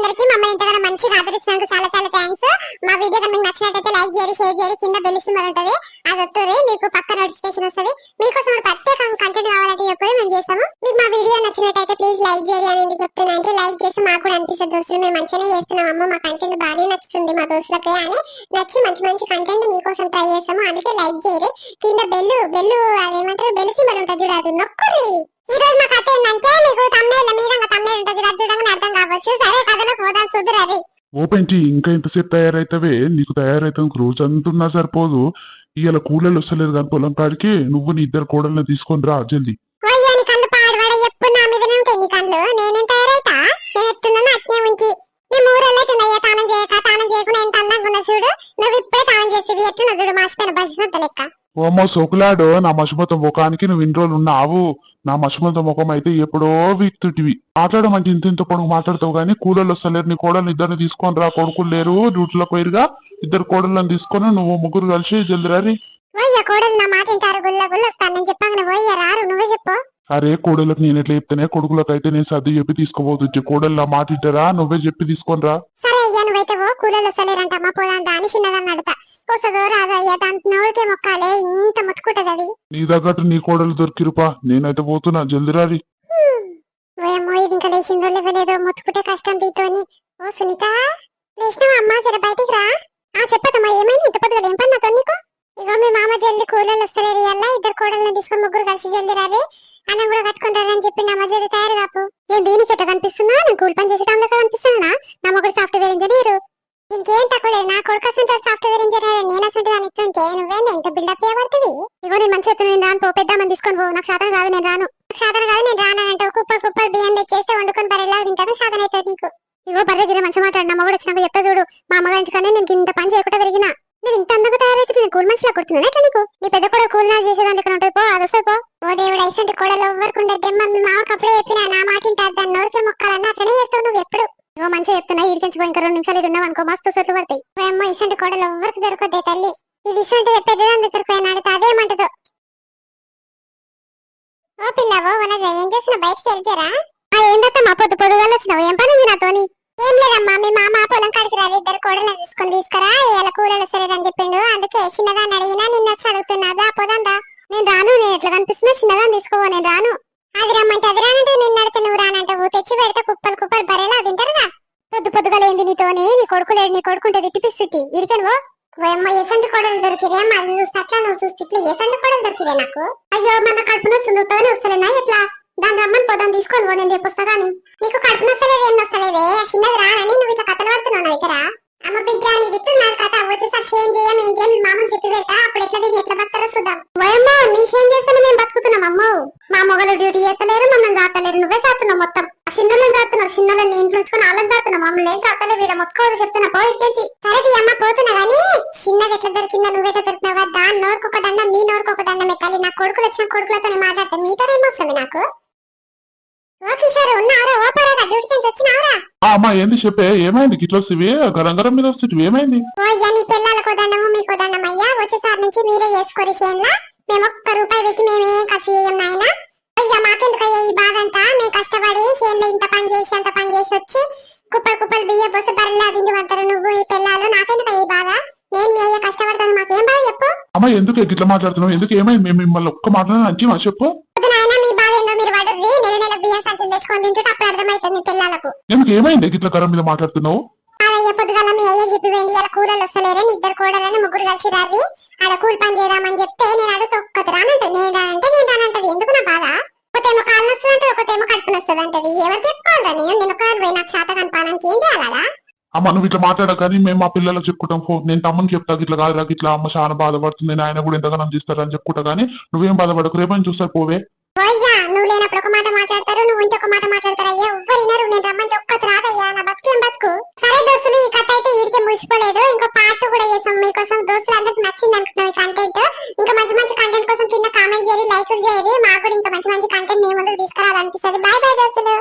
అందరికీ మమ్మల్ని ఇంతగా మంచిగా ఆదరిస్తున్నందుకు చాలా చాలా థ్యాంక్స్. మా వీడియో మీకు నచ్చినట్లయితే లైక్ చేయండి, షేర్ చేయండి, కింద బెల్ సింబల్ ఉంటది అది వస్తుంది, మీకు పక్క నోటిఫికేషన్ వస్తుంది. మీకోసం ప్రత్యేకంగా కంటెంట్ కావాలంటే ఎప్పుడు మేము చేస్తాము. మీకు మా వీడియో నచ్చినట్లయితే ప్లీజ్ లైక్ చేయండి అని ఎందుకు చెప్తున్నా అంటే లైక్ చేసి మాకు కూడా అనిపిస్తుంది దోస్తులు మేము మంచిగానే చేస్తున్నాం అమ్మ, మా కంటెంట్ బాగానే నచ్చుతుంది మా దోస్తులకి అని నచ్చి మంచి మంచి కంటెంట్ మీకోసం ట్రై చేస్తాము. అందుకే లైక్ చేయండి, కింద బెల్ అదేమంటారు బెల్ సింబల్ ఉంటుంది చూడ అది నొక్కరి. ఈ రోజు మా కథ ఏంటంటే మీకు తమ్నేల్ మీద తమ్నేల్ ఉంటుంది చూడగానే అర్థం కావచ్చు. సరే కథలో పోదాం సుధురది. ఓపెన్ చి ఇంకా ఎంతసేపు తయారైతావే? నీకు తయారైతాం రోజు అంటున్నా సరిపోదు. ఇవాళ కూలలు వస్తలేదు కానీ పొలం కాడికి నువ్వు నీ ఇద్దరు కోడల్ని తీసుకొని రా జల్దీ. అయ్యో నీ కళ్ళు పాడవాడ ఎప్పుడు నా మీదనే ఉంటాయి నీ కళ్ళు. నేనేం తయారైతా? నేను ఎట్టున్నాను అట్నే ఉంచి నీ మూరెళ్ళైతుందయ్యా తానం చేయకుండా ఎంత అందంగా ఉన్నా చూడు. నువ్వు ఇప్పుడే తానం చేసేది ఎట్టున్నా చూడు మాసిపోయిన బస్సుమంత లెక్క. ఓమో సోకులాడు, నా మసిమత ముఖానికి నువ్వు ఇన్ని రోజులు ఉన్నావు. నా మసిమత ముఖం అయితే ఎప్పుడో వీక్తుటివి. మాట్లాడమంటే ఇంత పొడుగు మాట్లాడతావు గానీ కూలలు వస్తలేరు, నీ కోడలు ఇద్దరిని తీసుకొని రా. కొడుకులు లేరు డ్యూటీలో పోయిరుగా, ఇద్దరు కోడళ్ళని తీసుకొని నువ్వు ముగ్గురు కలిసి జల్దిరారి. కోడలు నా మాట వింటారు, గుల్ల వస్తానని చెప్పాను రారు. నువ్వే చెప్పు. అరే కోడళ్ళకి నేను ఎట్లా చెప్తానే, కొడుకులకు అయితే నేను సర్ది చెప్పి తీసుకోబోతుంది. కోడలు నా మాట ఇద్దరా, నువ్వే చెప్పి తీసుకొని రా. సరే అయ్యా నువ్వైతే కూలలు వస్తలేరంట అమ్మ పోదాం అని చిన్నదాన్ని అడుగుతా. వస్తుందో రాదో అయ్యా దాని నోరికే మొక్కాలే ఇంత మొత్తుకుంటది అది. నీ తగ్గట్టు నీ కోడలు దొరికిరుపా, నేనైతే పోతున్నా జల్దిరారి. ఓయమ్మో ఇది ఇంకా లేచిందో లేవలేదో మొత్తుకుంటే కష్టం దీతోని. ఓ సునీత లేచినావా అమ్మా? సరే బయటికి రా. చెప్పదమ్మా ఏమైంది ఇంత పొద్దుగా ఏం పని నాతో నీకు? ఇగో మీ మామ జల్ది కూలలు వస్తలేరు అలా ఇద్దరు కోడల్ని తీసుకొని ముగ్గురు కలిసి జల్ది రారి, అన్నం కూడా కట్టుకుంటారని చెప్పి నా మధ్య తయారు కాపు. ఏం దీనికి ఎట్లా కనిపిస్తున్నా? నేను కూలి పని చేసేటం లెక్క కనిపిస్తున్నా? నా మొగుడు సాఫ్ట్వేర్ ఇంజనీర్. ఇంకేం తక్కువ లేదు, నా కొడుకు అసలు సాఫ్ట్వేర్ ఇంజనీర్. నేను అసలు దాని ఇచ్చుంటే నువ్వేంది ఎంత బిల్డప్ చేయబడుతుంది? ఇగో నేను మంచి ఎత్తు నేను రాను పో, పెద్దామని తీసుకొని పో. నాకు శాతం కాదు నేను రాను, నేను రానంటే కుప్పలు బియ్యం తెచ్చేస్తే వండుకొని బర్రెలా తింటాను, శాతం అవుతుంది నీకు. ఇగో బర్రె గిర మంచి మాట్లాడు, నా మొగుడు వచ్చినాక చెప్తా చూడు. మా అమ్మగా ఇంటికనే నేను ఇంత పని చేయకుండా పెరిగినా, నేను ఇంత అందంగా తయారైతే నేను కూలి మనిషిలా కొడుతున్నాను ఎట్లా నీకు? నీ పెద్ద కూడా కూలి నా చేసేదాన్ని ఇక్కడ ఉంటుంది పో, అది వస్తుంది పో. ఓ దేవుడు ఐసంటి కోడలు ఎవ్వరుకుండే మీ మామకు అప్పుడే చెప్పినా నా మాట దాన్ని నోరికే మొక్కాలన్నా అట్లనే చేస్తావు నువ్వు ఎప్పుడు. ఇగో మంచిగా చెప్తున్నా, ఇరికించిపో ఇంకా 2 నిమిషాలు ఉన్నావు అనుకో మస్తు సొట్లు పడతాయి. ఏమో ఇసంటి కోడలు ఎవ్వరికి దొరకొద్దే తల్లి. ఇది ఇసంటి పెద్దదాన్ని దొరికిపోయినాడు అదేమంటదో. ఓ పిల్లవో ఉన్నది ఏం చేసినా బయటకు వెళ్తారా? ఏంటంటే మా పొద్దుగాలు వచ్చినావు, ఏం పని ఉంది నాతోని? ఏం లేదమ్మా మీ మామ పొలం కాడికి రాలి ఇద్దరు కోడలను తీసుకురా ఇలా కూలలు వస్తారని చెప్పిండు, అందుకే చిన్నదాన్ని అడిగినా నిన్న వచ్చి అడుగుతున్నా పోదందా. నేను రాను, నేను ఎట్లా కనిపిస్తున్నా చిన్నదాన్ని తీసుకోవా, నేను రాను. అది రమ్మంటే అది రానంటే నిన్న అడితే నువ్వు రానంటే తెచ్చి పెడితే కుప్పలు బరేలా తింటారుగా. పొద్దుగాలు ఏంది నీతోని? నీ కొడుకులేడు, నీ కొడుకుంటే తిట్టిపిస్తుట్టి ఇరికనువో. ఎసంటి కోడలు దొరికిరే అది చూస్తే అట్లా నువ్వు చూస్తే ఇట్లా ఎసంటి కోడలు దొరికిరే నాకు? అయ్యో మన కడుపు నొస్తుందితోనే వస్తలేనా ఎట్లా? దాన్ని రమ్మని పోదాం తీసుకొని పో, నేను రేపు వస్తా గానీ. నీకు కడుపు నొస్తలేదు ఏం నొస్తలేదే, చిన్నది రానని నువ్వు ఇట్లా కథలు పడుతున్నావు నా దగ్గర. అమ్మ బిడ్డ నీది ఇట్టున్నారు కథ వచ్చేసారి షేం చేయం ఏం చేయం మామని చెప్పి పెడతా, అప్పుడు ఎట్లా దీన్ని ఎట్లా బతారో చూద్దాం. ఏమో నీ షేం చేస్తాను మేము బతుకుతున్నాం అమ్మో. మా మొగలు డ్యూటీ చేస్తలేరు, మమ్మల్ని జాతలేరు, నువ్వే చేస్తున్నావు మొత్తం. చిన్నలను జాతున్నావు, చిన్నలను ఇంట్లో ఉంచుకొని వాళ్ళని జాతున్నావు, మమ్మల్ని ఏం జాతలే వీడ మొత్తుకోవచ్చు చెప్తున్నా పో ఇచ్చేసి. సరే అమ్మ పోతున్నా గానీ చిన్నది ఎట్లా దొరికిందా నువ్వెట్లా దొరికినావా? దాని నోరుకు ఒక దండం నీ నోరుకు ఒక దండం ఎక్కాలి. నా కొడుకులు వచ్చిన కొడుకులతోనే మాట్లాడితే మీతోనేమోసమే నాకు. అమ్మా ఏంది చెప్పే, ఏమైంది గిట్ల వస్తేవి గరంగరం మీద వస్తుంది ఏమైంది? నీ పిల్లలకు దండము మీకు దండం అయ్యా, వచ్చేసారి నుంచి మీరే చేసుకోరు చేయండి. మేము ₹1 పెట్టి మేమేం ఖర్చు చేయం నాయన. అయ్యా మాకెందుకయ్యా ఈ బాధ అంతా? మేము కష్టపడి చేనులో ఇంత పని చేసి అంత పని చేసి వచ్చి కుప్పలు బియ్య పోసి బర్రెలా తిండి పడతారు నువ్వు ఈ పిల్లలు. నాకెందుకయ్యా ఈ బాధ? నేను మీ అయ్యా కష్టపడతాను, మాకేం బాధ చెప్పు. అమ్మా ఎందుకు గిట్ల మాట్లాడుతున్నావు? ఎందుకు ఏమైంది? మేము మిమ్మల్ని ఒక్క మాట్లాడినా మంచి మా చెప్పు. మీ బాధ ఏందో మీరు పడర్రి, నెల బియ్యం సంచులు తెచ్చుకొని తింటుంటే అప్పుడు అర్థమవుతుంది మీ పిల్లలకు. ఎందుకు ఏమైంది గిట్ల కరం మీద మాట్లాడుతున్నావు? అయ్య పొద్దుగాల మీ అయ్య చెప్పి వెండి ఇలా కూరలు వస్తలేరని ఇద్దరు కోడలని ముగ్గురు కలిసి రారి ఆడ కూలి పని చేద్దామని చెప్తే నేను అడుగుతా ఒక్కటి రానంటే నేను రానంటది. ఎందుకు నా బాధ? ఒకతేమో కాళ్ళు వస్తుందంటే ఒకతేమో కడుపుని వస్తుందంటది. ఎవరు చెప్పుకోవాలి? నేను ఒక నాకు శాత కనపాడానికి ఏం చేయాలా? అమ్మ నువ్వు ఇట్లా మాట్లాడకని మేము మా పిల్లలకు చెప్పుకుంటాం. నేను తమ్మని చెప్తా ఇట్లా కాదురా ఇట్లా అమ్మ చాలా బాధపడుతుంది, ఆయన కూడా ఎంతగానో తీస్తారని చెప్పుకుంటా గానీ నువ్వేం బాధపడకు, రేపని చూస్తారు పోవే. నువ్వు లేనప్పుడు ఒక మాట మాట్లాడతారు, నువ్వు ఇంకొక మాట మాట్లాడతారు. అయ్యా ఎవ్వరినారు, నేను రమ్మంటే ఒక్కటి రాదయ్యా, నా బతుకేం బతుకు. సరే దోస్తులు ఈ కథ అయితే ఈడికే ముగిసిపోలేదు, ఇంకో పార్ట్ కూడా చేసాం మీకోసం. దోస్తులు అందరికి నచ్చింది అనుకుంటున్నాం ఈ కంటెంట్. ఇంకా మంచి మంచి కంటెంట్ కోసం కింద కామెంట్ చేయండి, లైక్ చేయండి. మాకు కూడా ఇంకా మంచి మంచి కంటెంట్ మీ ముందుకు తీసుకురావాలనిపిస్తుంది. బాయ్ బాయ్ దోస్తులు.